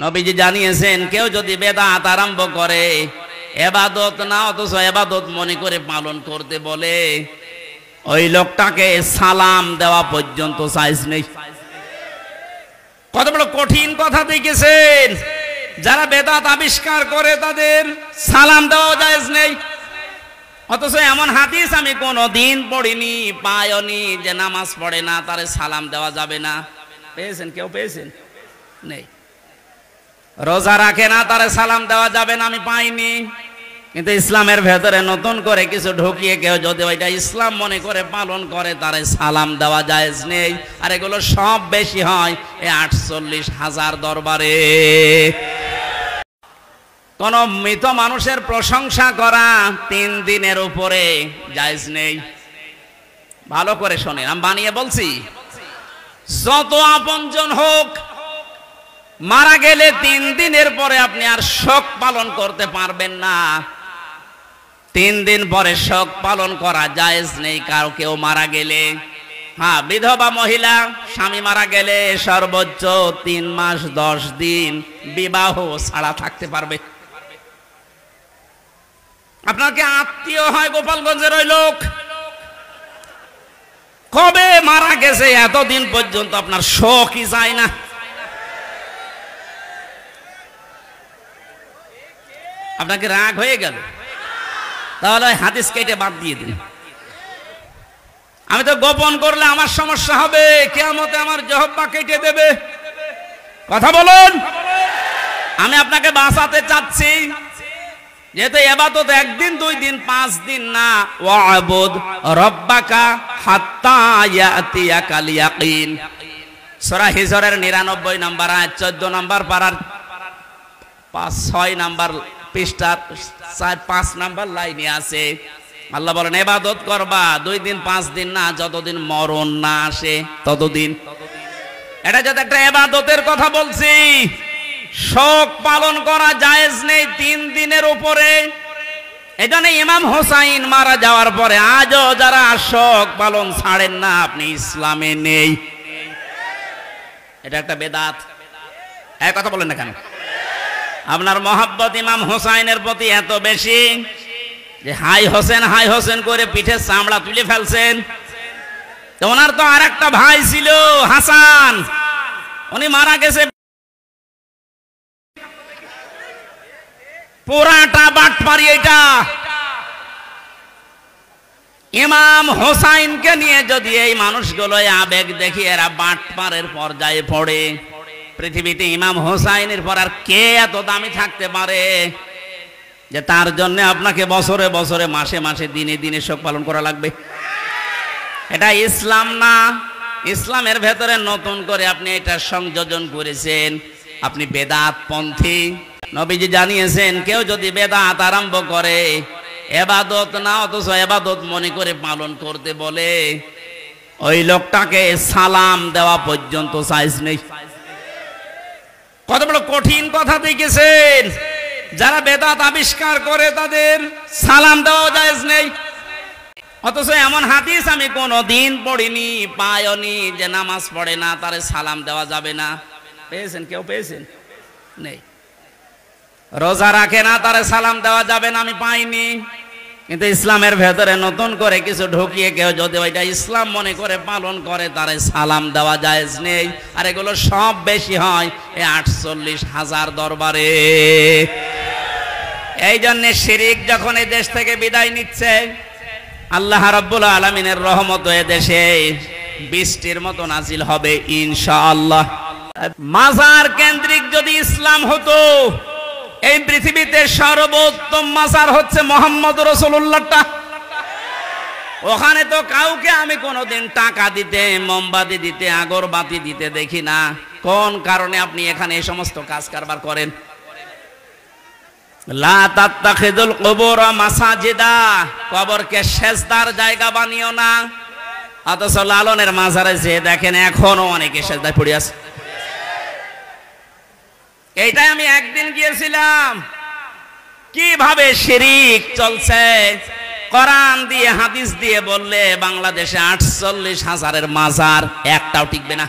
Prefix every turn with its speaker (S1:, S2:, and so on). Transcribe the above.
S1: নবীজি জানিয়েছেন কেউ যদি বেদাত আরম্ভ করে ইবাদত না অথচ ইবাদত মনে করে পালন করতে বলে ওই লোকটাকে সালাম দেওয়া পর্যন্ত সাইজ নেই। কত বড় কঠিন কথা দেখেছেন। যারা বেদাত আবিষ্কার করে তাদের সালাম দেওয়া জায়েজ নেই, অথচ এমন হাদিস আমি কোনোদিন পড়িনি পাইনি যে নামাজ পড়ে না তারে সালাম দেওয়া যাবে না। পেয়েছেন? কেউ পেয়েছেন? নেই। রোজা রাখে না তারে সালাম দেওয়া যাবে না আমি পাইনি। কিন্তু ইসলামের ভেতরে নতুন করে কিছু ঢুকিয়ে কেউ যদি ওইটা ইসলাম মনে করে পালন করে তারে সালাম দেওয়া জায়েজ নেই। আর এগুলো সব বেশি হয় এই 48,000 দরবারে। কোন মৃত মানুষের প্রশংসা করা 3 দিনের উপরে জায়েজ নেই। ভালো করে শোনেন, আমি বানিয়ে বলছি। যত আপনজন হোক, মারা গেলে 3 দিনের পরে আপনি আর শোক পালন করতে পারবেন না। 3 দিন পরে শোক পালন করা জায়েজ নেই কারো কেউ মারা গেলে। হ্যাঁ, বিধবা মহিলা স্বামী মারা গেলে সর্বোচ্চ 3 মাস 10 দিন বিবাহ ছাড়া থাকতে পারবে। আপনার কি আত্মীয় হয় গোপালগঞ্জের ওই লোক? কবে মারা গেছে এতদিন পর্যন্ত আপনার শোকই যায় না। আপনাকে রাগ হয়ে গেল, তাহলে হাদিস কেটে বাদ দিয়ে দিন। আমি তো গোপন করলে আমার সমস্যা হবে, কিয়ামতে আমার জিহ্বা কেটে দেবে। কথা বলুন। আমি আপনাকে বাঁচাতে চাচ্ছি, যেহেতু ইবাদত 1 দিন 2 দিন 5 দিন না। ওয়াবুদ রব্বাকা হাত্তা ইয়াতিয়াকাল ইয়াকিন। সূরা হিজরের 99 নম্বর আয়াত 14 নম্বর পারার 6 নম্বর পৃষ্ঠার 5 নম্বর লাইনে আছে। আল্লাহ বলেন ইবাদত করবা 2 দিন 5 দিন না, যতদিন মরণ না আসে ততদিন। এটা যদি একটা ইবাদতের কথা বলছি। শোক পালন করা জায়েজ নেই 3 দিনের উপরে। এজন্য ইমাম হোসাইন মারা যাওয়ার পরে আজও যারা শোক পালন ছাড়েন না, আপনি ইসলামে নেই। এটা একটা বেদাত। এই কথা বলেন না কেন? আপনার মহব্বত ইমাম হোসাইনের প্রতি এত বেশি যে হাই হোসেন করে পিঠের চামড়া তুলে ফেলছেন। তো ওনার তো আর একটা ভাই ছিল হাসান, উনি মারা গেছে। পুরাটা বাটপারি এটা। ইমাম হোসাইনকে নিয়ে যদি এই মানুষগুলো আবেগ দেখি এরা বাটপারের পর্যায়ে পড়ে, পৃথিবীতে ইমাম হোসাইনের পর আর কে এত দামি থাকতে পারে যে তার জন্য আপনাকে বছরে বছরে মাসে মাসে দিনে দিনে শোক পালন করা লাগবে? এটা ইসলাম না। ইসলামের ভেতরে নতুন করে আপনি এটা সংযোজন করেছেন, আপনি বেদাত পন্থী। নবীজি জানিয়েছেন কেউ যদি বেদাত আরম্ভ করে ইবাদত না অথচ ইবাদত মনে করে পালন করতে বলে ওই লোকটাকে সালাম দেওয়া পর্যন্ত সাইজ নেই। কত বড় কঠিন কথা দেখেছেন। যারা বেদাত আবিষ্কার করে তাদের সালাম দেওয়া জায়েজ নেই, অথচ এমন হাদিস আমি কোনোদিন পড়িনি পাইনি যে নামাজ পড়ে না তারে সালাম দেওয়া যাবে না। পেয়েছেন? কেউ পেয়েছেন? নেই। রোজা রাখে না তারে সালাম দেওয়া যাবে না আমি পাইনি। কিন্তু ইসলামের ভেতরে নতুন করে কিছু ঢুকিয়ে কেউ যদি ওইটা ইসলাম মনে করে পালন করে তারে সালাম দেওয়া জায়েজ নেই। আর এগুলো সব বেশি হয় এই 48,000 দরবারে। এই জন্য শিরিক যখন এই দেশ থেকে বিদায় নিচ্ছে, আল্লাহ রাব্বুল আলামিনের রহমত এ দেশে বৃষ্টির মতো নাজিল হবে ইনশাআল্লাহ। মাজার কেন্দ্রিক যদি ইসলাম হতো, এই পৃথিবীতে সর্বোত্তম মাজার হচ্ছে মুহাম্মদ রাসূলুল্লাহটা। ওখানে তো কাউকে আমি কোনোদিন টাকা দিতে, মোমবাতি দিতে, আগরবাতি দিতে দেখি না। কোন কারণে আপনি এখানে এই সমস্ত কাজ কারবার করেন? লা তাত্তাখিদুল কুবুর মাসাজিদা, কবরকে সেজদার জায়গা বানিও না। অথচ লালনের মাজারে যে দেখেন এখনো অনেকে সেজদায় পড়ে আছে। এইটাই আমি একদিন গিয়েছিলাম, কিভাবে শিরিক চলছে। কোরআন দিয়ে হাদিস দিয়ে বললে বাংলাদেশে 48,000-এর মাজার একটাও টিকবে না।